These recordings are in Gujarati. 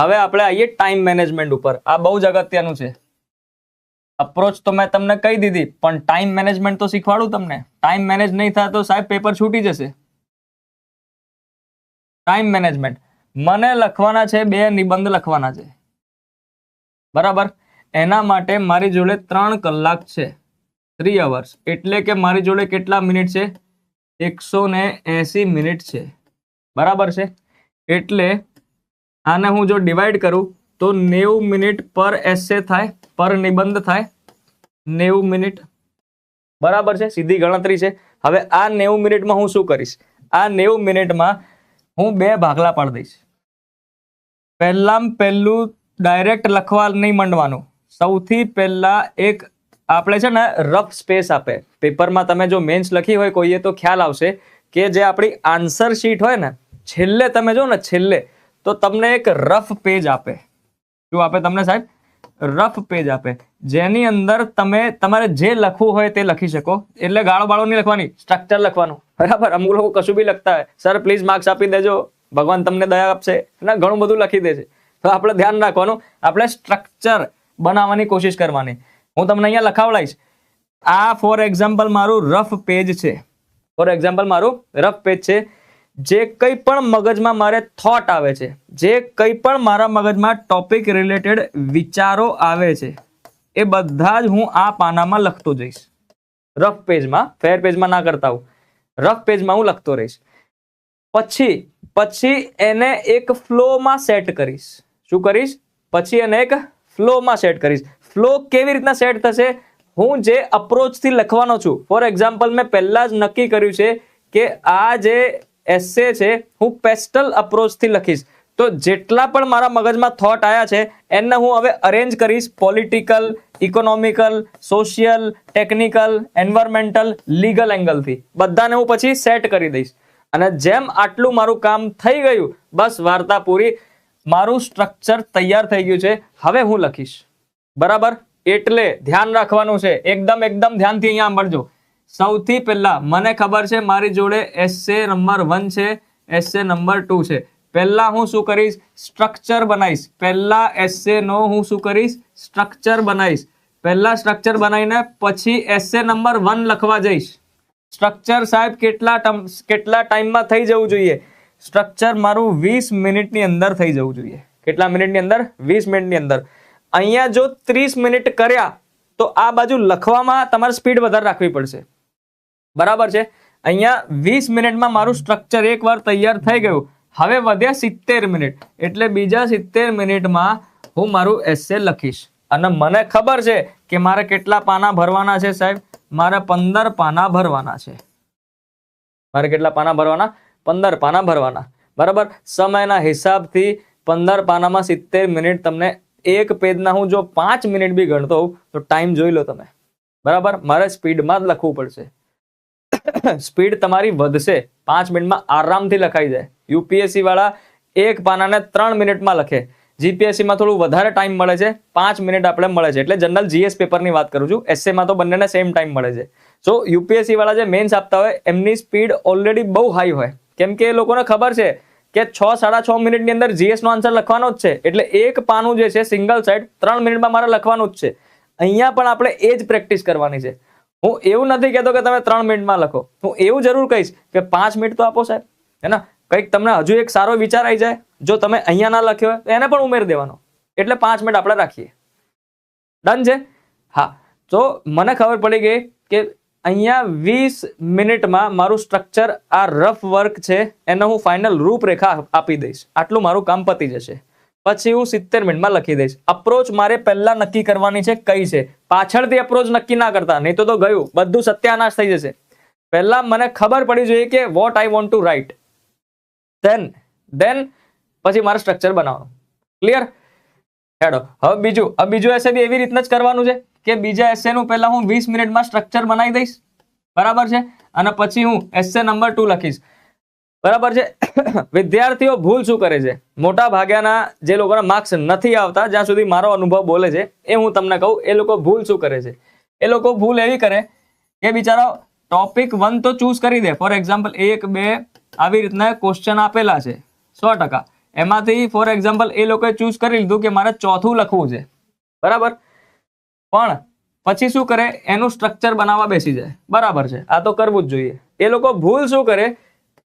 હવે આપણે આવીએ ટાઈમ મેનેજમેન્ટ ઉપર. આ બહુ જ અગત્યનું છે. અપ્રોચ તો મેં તમને કહી દીધી, પણ ટાઈમ મેનેજમેન્ટ તો શીખવાડું તમને. ટાઈમ મેનેજ નહીં થાય તો સાહેબ પેપર છૂટી જશે. ટાઈમ મેનેજમેન્ટ મને લખવાના છે, 2 નિબંધ લખવાના છે, બરાબર. એના માટે મારી જોડે 3 કલાક છે, 3 અવર્સ. એટલે કે મારી જોડે કેટલા મિનિટ છે? 180 મિનિટ છે, બરાબર છે. એટલે આને હું જો ડિવાઈડ કરું તો 90 મિનિટ પર એસે થાય, પર નિબંધ થાય 90 મિનિટ, બરાબર છે. સીધી ગણતરી છે. હવે આ 90 મિનિટમાં હું શું કરીશ? આ 90 મિનિટમાં હું 2 ભાગલા પાડી દઈશ. પહેલું ડાયરેક્ટ લખવા નહીં માંડવાનું. સૌથી પહેલા એક આપણે છે ને રફ સ્પેસ આપે પેપરમાં. તમે જો મેન્સ લખી હોય કોઈએ તો ખ્યાલ આવશે કે જે આપણી આન્સર શીટ હોય ને, છેલ્લે તમે જો ને છેલ્લે તો તમને એક રફ પેજ આપે. શું આપે તમને સાહેબ? રફ પેજ આપે, જેની અંદર તમે તમારે જે લખવું હોય તે લખી શકો. એટલે ગાળો બાળો નહીં લખવાની, સ્ટ્રક્ચર લખવાનું, બરાબર. અમુક લોકો કશું બી લખતા હોય, સર પ્લીઝ માર્ક્સ આપી દેજો, ભગવાન તમને દયા આપશે, ના ઘણું બધું લખી દે છે. તો આપણે ધ્યાન રાખવાનું, આપણે સ્ટ્રક્ચર બનાવવાની કોશિશ કરવાની. હું તમને અહીંયા લખાવડાવીશ. આ ફોર એક્ઝામ્પલ મારું રફ પેજ છે. ફોર એક્ઝામ્પલ મારું રફ પેજ છે. જે કંઈ પણ મગજમાં મારે થોટ આવે છે, જે કંઈ પણ મારા મગજમાં ટોપિક રિલેટેડ વિચારો આવે છે, એ બધા જ હું આ પાનામાં લખતો જઈશ. રફ પેજમાં, ફેર પેજમાં ના કરતા હું, રફ પેજમાં હું લખતો રહીશ. પછી એને એક ફ્લોમાં સેટ કરીશ. શું કરીશ? પછી એને એક ફ્લોમાં સેટ કરીશ. ફ્લો કેવી રીતના સેટ થશે? હું જે અપ્રોચથી લખવાનો છું, ફોર એક્ઝામ્પલ મેં પહેલા જ નક્કી કર્યું છે કે આ જે એસે છે હું પેસ્ટલ અપ્રોચથી લખીશ. તો જેટલા પણ મારા મગજમાં થોટ આવ્યા છે એને હું હવે અરેન્જ કરીશ political, economical, social, technical, environmental, legal એંગલથી. બધાને હું પછી સેટ કરી દઈશ. અને જેમ આટલું મારું કામ થઈ ગયું, બસ વાર્તા પૂરી, મારું સ્ટ્રક્ચર તૈયાર થઈ ગયું છે. હવે હું લખીશ, બરાબર. એટલે ધ્યાન રાખવાનું છે, એકદમ ધ્યાનથી અહીંયા સાંભળજો. સૌથી પહેલા મને ખબર છે મારી જોડે એસે નંબર 1 છે, એસે નંબર 2 છે. પહેલા હું શું કરીશ? સ્ટ્રક્ચર બનાવીશ. પહેલા એસે નો હું શું કરીશ? સ્ટ્રક્ચર બનાવીશ. પહેલા સ્ટ્રક્ચર બનાવીને પછી એસે નંબર 1 લખવા જઈશ. સ્ટ્રક્ચર સાહેબ કેટલા ટાઈમમાં થઈ જવું જોઈએ? સ્ટ્રક્ચર મારું 20 મિનિટની અંદર થઈ જવું જોઈએ. કેટલા મિનિટની અંદર? 20 મિનિટની અંદર. અહીંયા જો 30 મિનિટ કર્યા તો આ બાજુ લખવામાં તમારે સ્પીડ વધારે રાખવી પડશે, બરાબર છે. અહીંયા 20 મિનિટમાં મારું સ્ટ્રક્ચર એકવાર તૈયાર થઈ ગયું. હવે વધ્યા 70 મિનિટ, એટલે બીજા 70 મિનિટમાં હું મારું એસે લખીશ. અને મને ખબર છે કે મારે કેટલા પાના ભરવાના છે સાહેબ? મારે 15 પાના ભરવાના છે. મારે કેટલા પાના ભરવાના? 15 પાના ભરવાના, બરાબર. સમયના હિસાબથી 15 પાનામાં 70 મિનિટ. તમને એક પેજના હું જો 5 મિનિટ બી ગણતો હોઉં તો ટાઈમ જોઈ લો તમે, બરાબર. મારે સ્પીડમાં જ લખવું પડશે. સ્પીડ તમારી વધશે, 5 મિનિટમાં આરામથી લખાઈ જાય. યુપીએસસી વાળા એક પાનાને 3 મિનિટમાં લખે. જીપીએસસીમાં થોડું વધારે ટાઈમ મળે છે, 5 મિનિટ આપણે મળે છે. એટલે જનરલ જીએસ પેપરની વાત કરું છું. એસએમાં તો બંનેને સેમ ટાઈમ મળે છે. સો યુપીએસસી વાળા જે મેન્સ આપતા હોય એમની સ્પીડ ઓલરેડી બહુ હાઈ હોય, કેમ કે એ લોકોને ખબર છે કે 6-6.5 મિનિટની અંદર જીએસ નો આન્સર લખવાનો જ છે. એટલે એક પાનું જે છે સિંગલ સાઈડ 3 મિનિટમાં મારે લખવાનું જ છે. અહીંયા પણ આપણે એ જ પ્રેક્ટિસ કરવાની છે. હું એવું નથી કહેતો કે તમે 3 મિનિટમાં લખો. હું એવું જરૂર કહીશ કે 5 મિનિટ તો આપો સાહેબ, હે ને. કંઈક તમને હજુ એક સારો વિચાર આવી જાય, જો તમે અહીંયા ના લખ્યો હોય તો એને પણ ઉમેરી દેવાનો. એટલે 5 મિનિટ આપણે રાખીએ. ડન છે? હા. તો મને ખબર પડી ગઈ કે અહીંયા 20 મિનિટમાં મારું સ્ટ્રક્ચર, આ રફ વર્ક છે એને હું ફાઇનલ રૂપરેખા આપી દઈશ. આટલું મારું કામ પતી જશે. પછી હું 70 મિનિટમાં લખી દઈશ. અપ્રોચ મારે પહેલા નક્કી કરવાની છે કઈ છે. પાછળથી અપ્રોચ નક્કી ના કરતા, નહીં તો ગયું બધું સત્યાનાશ થઈ જશે. પહેલા મને ખબર પડી જોઈએ કે what I want to write, then પછી મારે સ્ટ્રક્ચર બનાવવાનું. ક્લિયર? હેડો. હવે બીજું એસે બી એવી રીતના જ કરવાનું છે કે બીજા એસે નું પહેલા હું 20 મિનિટમાં સ્ટ્રક્ચર બનાવી દઈશ, બરાબર છે. અને પછી હું એસે નંબર 2 લખીશ, બરાબર છે. વિદ્યાર્થીઓ ભૂલ શું કરે છે? મોટા ભાગ્યાના જે લોકોના માર્ક્સ નથી આવતા, જ્યાં સુધી મારો અનુભવ બોલે છે એ હું તમને કહું, એ લોકો ભૂલ શું કરે છે? એ લોકો ભૂલ એવી કરે કે બિચારા ટોપિક 1 તો ચૂઝ કરી દે. ફોર એક્ઝામ્પલ 1, 2 આવી રીતના ક્વેશ્ચન આપેલા છે 100%. એમાંથી ફોર એક્ઝામ્પલ એ લોકોએ ચૂઝ કરી લીધું કે મારે ચોથું લખવું છે, બરાબર, પણ પછી શું કરે, એનું સ્ટ્રક્ચર બનાવવા બેસી જાય, બરાબર છે, આ તો કરવું જ જોઈએ. એ લોકો ભૂલ શું કરે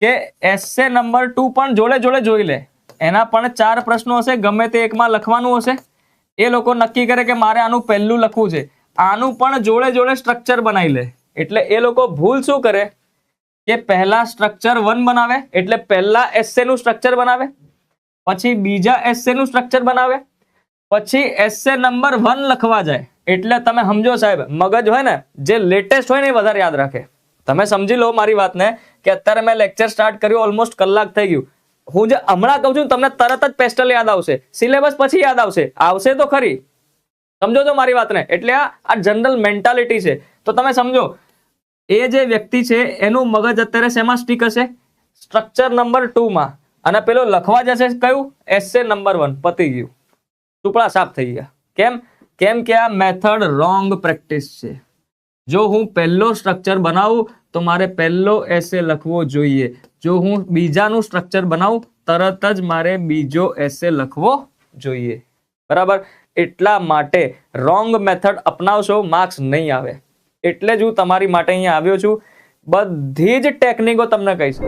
કે એસે નંબર 2 પણ જોડે જોડે જોઈ લે, એના પણ 4 પ્રશ્નો હશે, ગમે તે એકમાં લખવાનું હશે, એ લોકો નક્કી કરે કે મારે આનું પહેલું લખવું છે, આનું પણ જોડે જોડે સ્ટ્રક્ચર બનાવી લે. એટલે એ લોકો ભૂલ શું કરે કે પહેલા સ્ટ્રક્ચર 1 બનાવે, એટલે પહેલા એસે નું સ્ટ્રક્ચર બનાવે, પછી બીજા એસે નું સ્ટ્રક્ચર બનાવે, પછી એસે નંબર 1 લખવા જાય. એટલે તમે સમજો સાહેબ, મગજ હોય ને જે લેટેસ્ટ હોય ને એ વધારે યાદ રાખે. તમે સમજી લો મારી વાતને કે અત્યારે મેં લેક્ચર સ્ટાર્ટ કર્યું, ઓલમોસ્ટ કલાક થઈ ગયું, હું જે હમણાં કહું છું તમને તરત જ પેસ્ટલ યાદ આવશે, સિલેબસ પછી યાદ આવશે તો ખરી, સમજો છો મારી વાતને. એટલે આ જનરલ મેન્ટાલિટી છે. તો તમે સમજો એ જે વ્યક્તિ છે એનું મગજ અત્યારે શેમાં સ્ટીક હશે, સ્ટ્રક્ચર નંબર 2 માં, અને પેલો લખવા જશે કયું, એસે નંબર 1, પતી ગયું, ટુકડા સાફ થઈ ગયા. કેમ કે આ મેથડ રોંગ પ્રેક્ટિસ છે. જો હું પહેલો સ્ટ્રક્ચર બનાવું તો મારે પહેલો એસે લખવો જોઈએ, જો હું બીજાનું સ્ટ્રક્ચર બનાવું તરત જ મારે બીજો એસે લખવો જોઈએ, બરાબર. એટલા માટે રોંગ મેથડ અપનાવશો માર્ક્સ નહીં આવે. એટલે જ હું તમારી માટે અહીંયા આવ્યો છું, બધી જ ટેકનિકો તમને કહીશ.